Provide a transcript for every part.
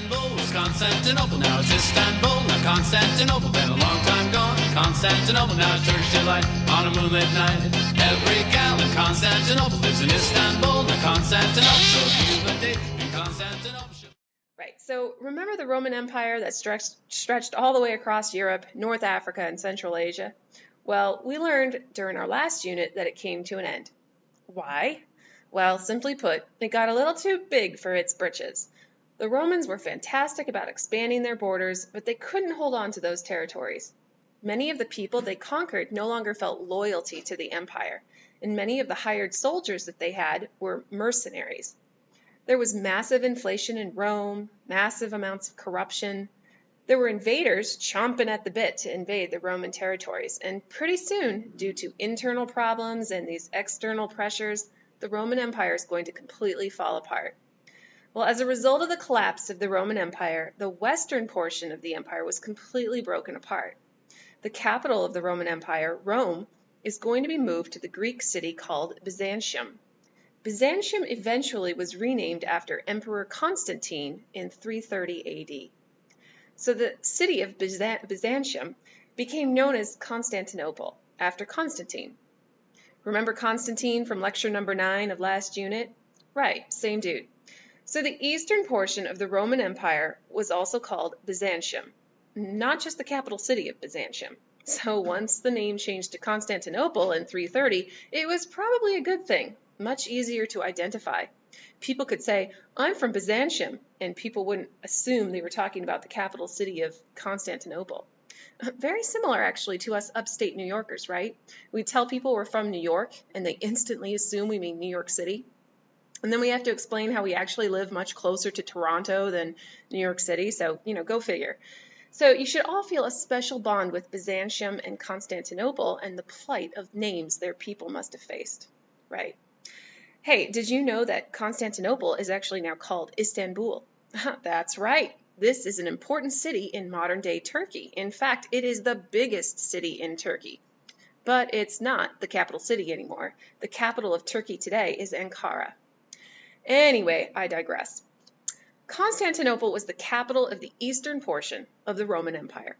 Istanbul was Constantinople, now it's Istanbul, now Constantinople, been a long time gone. Constantinople, now it's Turkish delight on a moonlit night. Every gal in Constantinople lives in Istanbul, now Constantinople, so if you've a date in Constantinople. Right, so remember the Roman Empire that stretched all the way across Europe, North Africa, and Central Asia? Well, we learned during our last unit that it came to an end. Why? Well, simply put, it got a little too big for its britches. The Romans were fantastic about expanding their borders, but they couldn't hold on to those territories. Many of the people they conquered no longer felt loyalty to the empire, and many of the hired soldiers that they had were mercenaries. There was massive inflation in Rome, massive amounts of corruption. There were invaders chomping at the bit to invade the Roman territories, and pretty soon, due to internal problems and these external pressures, the Roman Empire is going to completely fall apart. Well, as a result of the collapse of the Roman Empire, the western portion of the empire was completely broken apart. The capital of the Roman Empire, Rome, is going to be moved to the Greek city called Byzantium. Byzantium eventually was renamed after Emperor Constantine in 330 AD. So the city of Byzantium became known as Constantinople after Constantine. Remember Constantine from lecture number 9 of last unit? Right, same dude. So the eastern portion of the Roman Empire was also called Byzantium, not just the capital city of Byzantium. So once the name changed to Constantinople in 330, it was probably a good thing. Much easier to identify. People could say, I'm from Byzantium, and people wouldn't assume they were talking about the capital city of Constantinople. Very similar, actually, to us upstate New Yorkers, right? We tell people we're from New York, and they instantly assume we mean New York City. And then we have to explain how we actually live much closer to Toronto than New York City, so, go figure. So you should all feel a special bond with Byzantium and Constantinople and the plight of names their people must have faced, right? Hey, did you know that Constantinople is actually now called Istanbul? That's right. This is an important city in modern-day Turkey. In fact, it is the biggest city in Turkey. But it's not the capital city anymore. The capital of Turkey today is Ankara. Anyway, I digress. Constantinople was the capital of the eastern portion of the Roman Empire.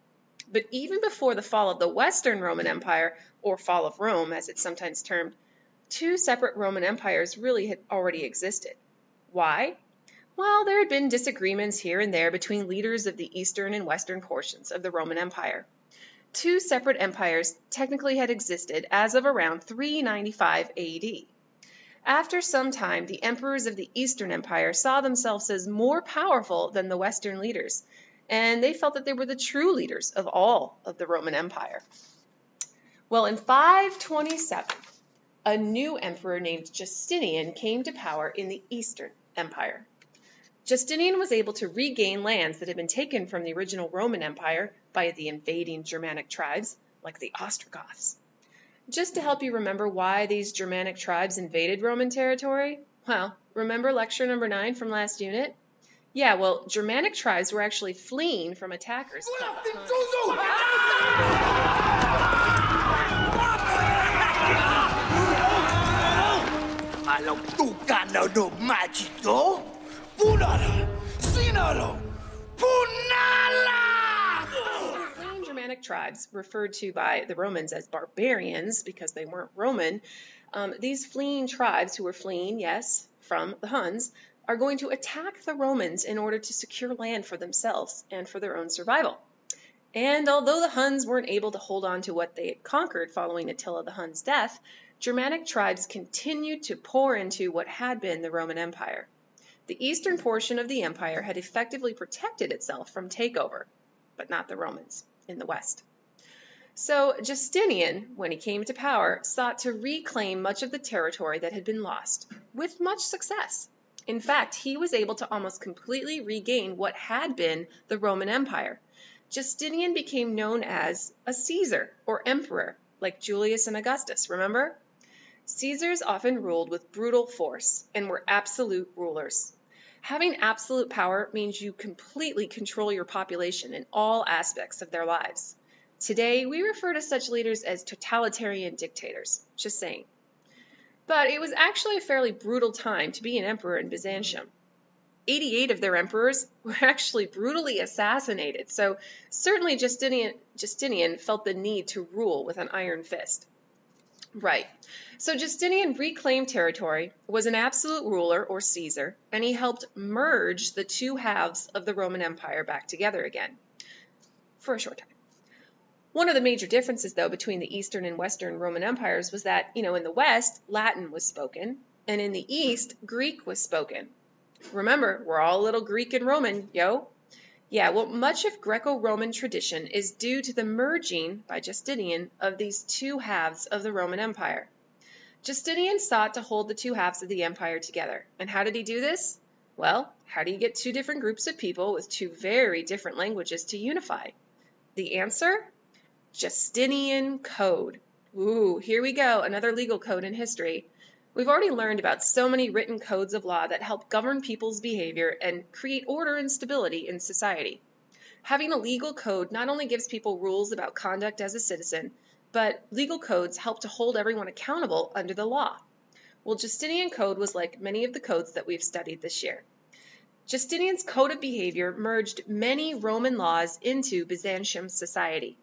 But even before the fall of the Western Roman Empire, or fall of Rome as it's sometimes termed, two separate Roman empires really had already existed. Why? Well, there had been disagreements here and there between leaders of the eastern and western portions of the Roman Empire. Two separate empires technically had existed as of around 395 AD. After some time, the emperors of the Eastern Empire saw themselves as more powerful than the Western leaders, and they felt that they were the true leaders of all of the Roman Empire. Well, in 527, a new emperor named Justinian came to power in the Eastern Empire. Justinian was able to regain lands that had been taken from the original Roman Empire by the invading Germanic tribes, like the Ostrogoths. Just to help you remember why these Germanic tribes invaded Roman territory, well, remember lecture number 9 from last unit? Yeah, well, Germanic tribes were actually fleeing from attackers. Fleeing Germanic tribes, referred to by the Romans as barbarians because they weren't Roman, these fleeing tribes who were fleeing, yes, from the Huns, are going to attack the Romans in order to secure land for themselves and for their own survival. And although the Huns weren't able to hold on to what they had conquered following Attila the Hun's death, Germanic tribes continued to pour into what had been the Roman Empire. The eastern portion of the empire had effectively protected itself from takeover, but not the Romans in the west. So Justinian, when he came to power, sought to reclaim much of the territory that had been lost, with much success. In fact, he was able to almost completely regain what had been the Roman Empire. Justinian became known as a Caesar, or emperor, like Julius and Augustus, remember? Caesars often ruled with brutal force and were absolute rulers. Having absolute power means you completely control your population in all aspects of their lives. Today, we refer to such leaders as totalitarian dictators, just saying. But it was actually a fairly brutal time to be an emperor in Byzantium. 88 of their emperors were actually brutally assassinated. So certainly Justinian felt the need to rule with an iron fist. Right. So Justinian reclaimed territory, was an absolute ruler or Caesar, and he helped merge the two halves of the Roman Empire back together again for a short time. One of the major differences, though, between the Eastern and Western Roman empires was that, in the West, Latin was spoken, and in the East, Greek was spoken. Remember, we're all a little Greek and Roman, yo. Yeah, well, much of Greco-Roman tradition is due to the merging by Justinian of these two halves of the Roman Empire. Justinian sought to hold the two halves of the empire together. And how did he do this? Well, how do you get two different groups of people with two very different languages to unify? The answer? Justinian Code. Ooh, here we go, another legal code in history. We've already learned about so many written codes of law that help govern people's behavior and create order and stability in society. Having a legal code not only gives people rules about conduct as a citizen, but legal codes help to hold everyone accountable under the law. Well, Justinian Code was like many of the codes that we've studied this year. Justinian's code of behavior merged many Roman laws into Byzantine society.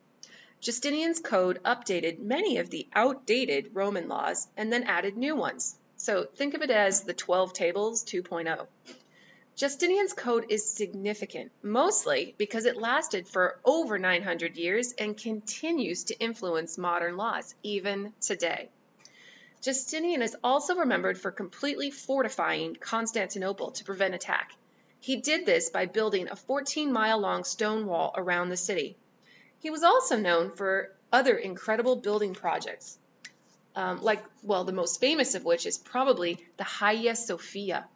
Justinian's code updated many of the outdated Roman laws and then added new ones. So think of it as the 12 Tables 2.0. Justinian's code is significant, mostly because it lasted for over 900 years and continues to influence modern laws, even today. Justinian is also remembered for completely fortifying Constantinople to prevent attack. He did this by building a 14-mile-long stone wall around the city. He was also known for other incredible building projects, the most famous of which is probably the Hagia Sophia.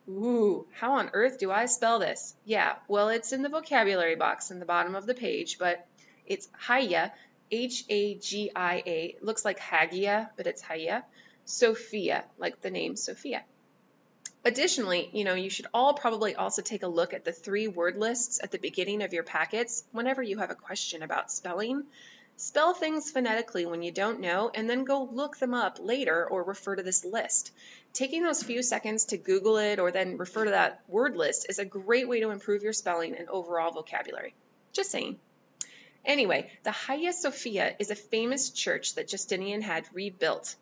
Ooh, how on earth do I spell this? Yeah, well, it's in the vocabulary box in the bottom of the page, but it's Hagia, H-A-G-I-A. It looks like Hagia, but it's Hagia. Sophia, like the name Sophia. Additionally, you should all probably also take a look at the 3 word lists at the beginning of your packets whenever you have a question about spelling. Spell things phonetically when you don't know, and then go look them up later or refer to this list. Taking those few seconds to Google it or then refer to that word list is a great way to improve your spelling and overall vocabulary. Just saying. Anyway, the Hagia Sophia is a famous church that Justinian had rebuilt.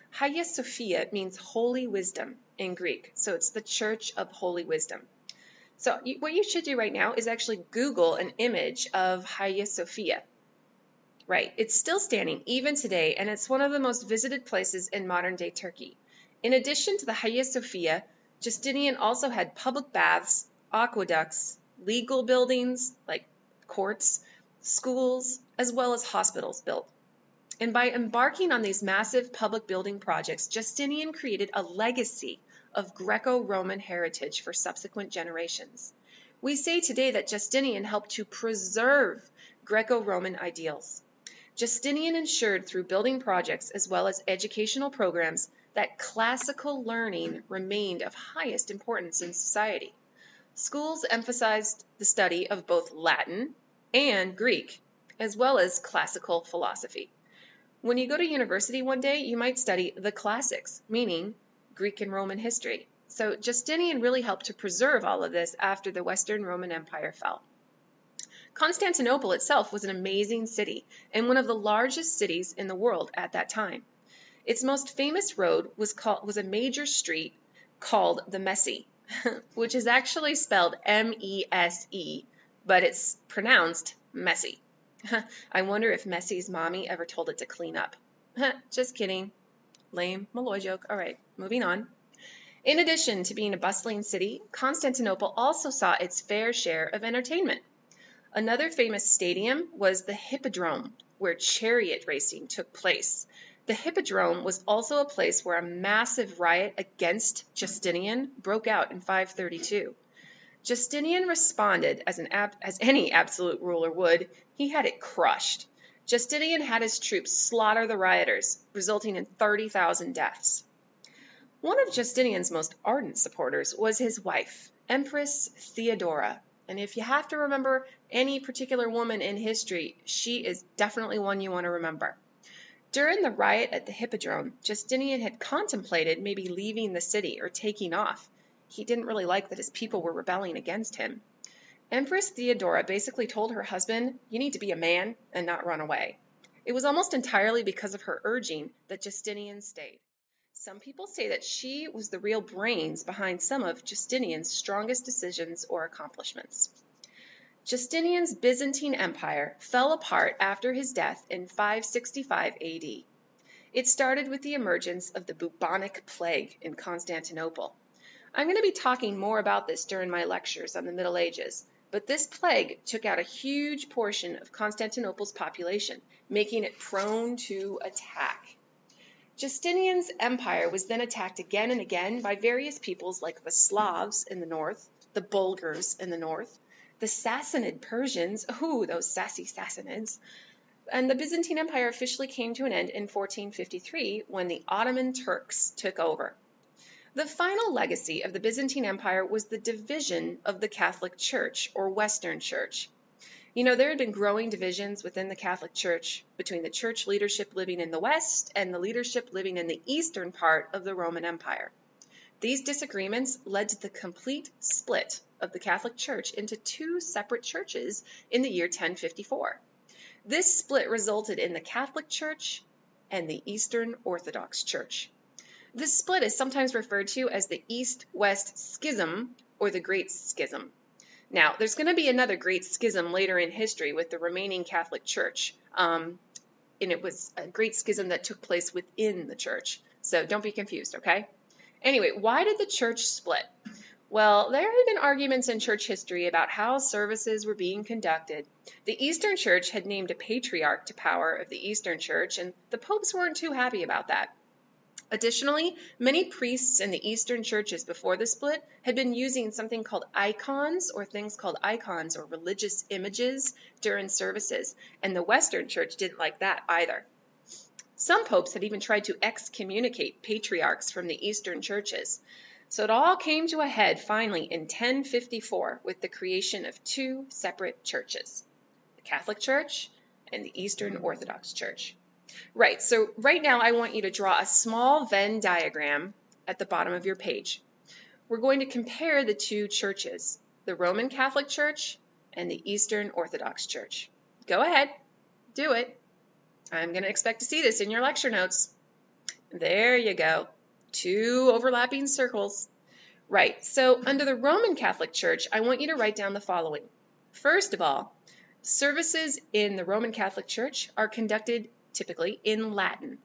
Hagia Sophia means holy wisdom in Greek, so it's the Church of Holy Wisdom. So what you should do right now is actually Google an image of Hagia Sophia. Right, it's still standing even today, and it's one of the most visited places in modern-day Turkey. In addition to the Hagia Sophia, Justinian also had public baths, aqueducts, legal buildings like courts, schools, as well as hospitals built. And by embarking on these massive public building projects, Justinian created a legacy of Greco-Roman heritage for subsequent generations. We say today that Justinian helped to preserve Greco-Roman ideals. Justinian ensured through building projects as well as educational programs that classical learning remained of highest importance in society. Schools emphasized the study of both Latin and Greek, as well as classical philosophy. When you go to university one day, you might study the classics, meaning Greek and Roman history. So Justinian really helped to preserve all of this after the Western Roman Empire fell. Constantinople itself was an amazing city and one of the largest cities in the world at that time. Its most famous road was a major street called the Messe, which is actually spelled M-E-S-E, but it's pronounced Messy. I wonder if Messy's mommy ever told it to clean up. Just kidding. Lame Malloy joke. All right, moving on. In addition to being a bustling city, Constantinople also saw its fair share of entertainment. Another famous stadium was the Hippodrome, where chariot racing took place. The Hippodrome was also a place where a massive riot against Justinian broke out in 532. Justinian responded as any absolute ruler would. He had it crushed. Justinian had his troops slaughter the rioters, resulting in 30,000 deaths. One of Justinian's most ardent supporters was his wife, Empress Theodora. And if you have to remember any particular woman in history, she is definitely one you want to remember. During the riot at the Hippodrome, Justinian had contemplated maybe leaving the city or taking off. He didn't really like that his people were rebelling against him. Empress Theodora basically told her husband, "You need to be a man and not run away." It was almost entirely because of her urging that Justinian stayed. Some people say that she was the real brains behind some of Justinian's strongest decisions or accomplishments. Justinian's Byzantine Empire fell apart after his death in 565 AD. It started with the emergence of the bubonic plague in Constantinople. I'm going to be talking more about this during my lectures on the Middle Ages, but this plague took out a huge portion of Constantinople's population, making it prone to attack. Justinian's empire was then attacked again and again by various peoples like the Slavs in the north, the Bulgars in the north, the Sassanid Persians, those sassy Sassanids, and the Byzantine Empire officially came to an end in 1453 when the Ottoman Turks took over. The final legacy of the Byzantine Empire was the division of the Catholic Church, or Western Church. There had been growing divisions within the Catholic Church between the church leadership living in the West and the leadership living in the eastern part of the Roman Empire. These disagreements led to the complete split of the Catholic Church into two separate churches in the year 1054. This split resulted in the Catholic Church and the Eastern Orthodox Church. This split is sometimes referred to as the East-West Schism or the Great Schism. Now, there's going to be another Great Schism later in history with the remaining Catholic Church, and it was a Great Schism that took place within the church. So don't be confused, okay? Anyway, why did the church split? Well, there have been arguments in church history about how services were being conducted. The Eastern Church had named a patriarch to power of the Eastern Church, and the popes weren't too happy about that. Additionally, many priests in the Eastern churches before the split had been using something called icons or religious images during services, and the Western Church didn't like that either. Some popes had even tried to excommunicate patriarchs from the Eastern churches. So it all came to a head finally in 1054 with the creation of two separate churches, the Catholic Church and the Eastern Orthodox Church. Right, so right now I want you to draw a small Venn diagram at the bottom of your page. We're going to compare the two churches, the Roman Catholic Church and the Eastern Orthodox Church. Go ahead, do it. I'm going to expect to see this in your lecture notes. There you go, two overlapping circles. Right, so under the Roman Catholic Church, I want you to write down the following. First of all, services in the Roman Catholic Church are conducted typically in Latin.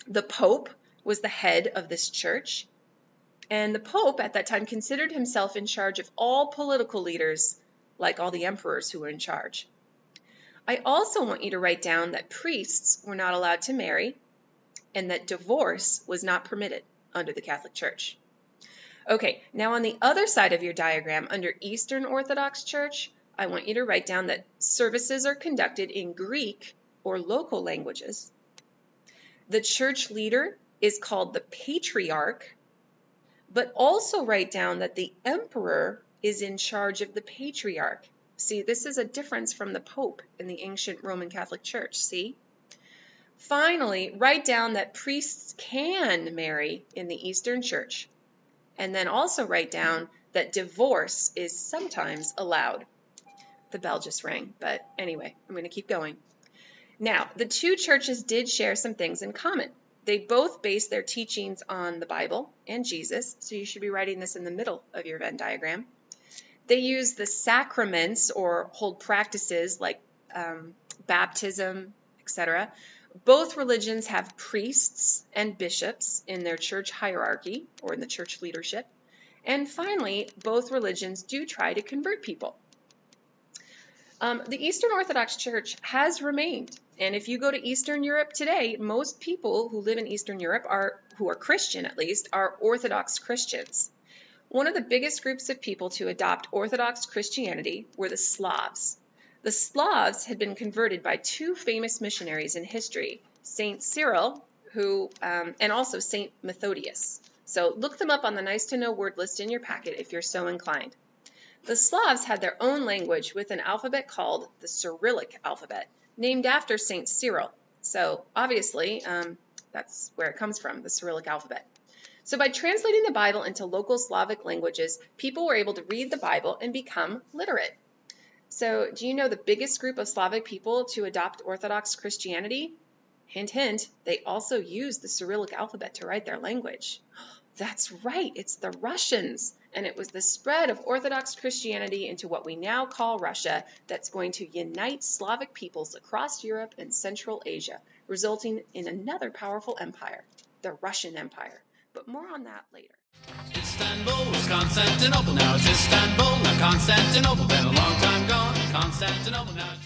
The Pope was the head of this church, and the Pope at that time considered himself in charge of all political leaders, like all the emperors who were in charge. I also want you to write down that priests were not allowed to marry, and that divorce was not permitted under the Catholic Church. Okay, now on the other side of your diagram, under Eastern Orthodox Church, I want you to write down that services are conducted in Greek or local languages. The church leader is called the patriarch, but also write down that the emperor is in charge of the patriarch. See, this is a difference from the Pope in the ancient Roman Catholic Church, see? Finally, write down that priests can marry in the Eastern Church, and then also write down that divorce is sometimes allowed. The bell just rang, but anyway, I'm going to keep going. Now, the two churches did share some things in common. They both based their teachings on the Bible and Jesus, so you should be writing this in the middle of your Venn diagram. They use the sacraments or hold practices like baptism, etc. Both religions have priests and bishops in their church hierarchy or in the church leadership. And finally, both religions do try to convert people. The Eastern Orthodox Church has remained, and if you go to Eastern Europe today, most people who live in Eastern Europe, who are Christian at least, are Orthodox Christians. One of the biggest groups of people to adopt Orthodox Christianity were the Slavs. The Slavs had been converted by two famous missionaries in history, Saint Cyril, and also Saint Methodius. So look them up on the nice to know word list in your packet if you're so inclined. The Slavs had their own language with an alphabet called the Cyrillic alphabet, named after Saint Cyril. So obviously, that's where it comes from, the Cyrillic alphabet. So by translating the Bible into local Slavic languages, people were able to read the Bible and become literate. So do you know the biggest group of Slavic people to adopt Orthodox Christianity? Hint, hint, they also use the Cyrillic alphabet to write their language. That's right, it's the Russians. And it was the spread of Orthodox Christianity into what we now call Russia that's going to unite Slavic peoples across Europe and Central Asia, resulting in another powerful empire, the Russian Empire. But more on that later. Istanbul was Constantinople, now it's Istanbul, now Constantinople, been a long time gone. Constantinople, now it's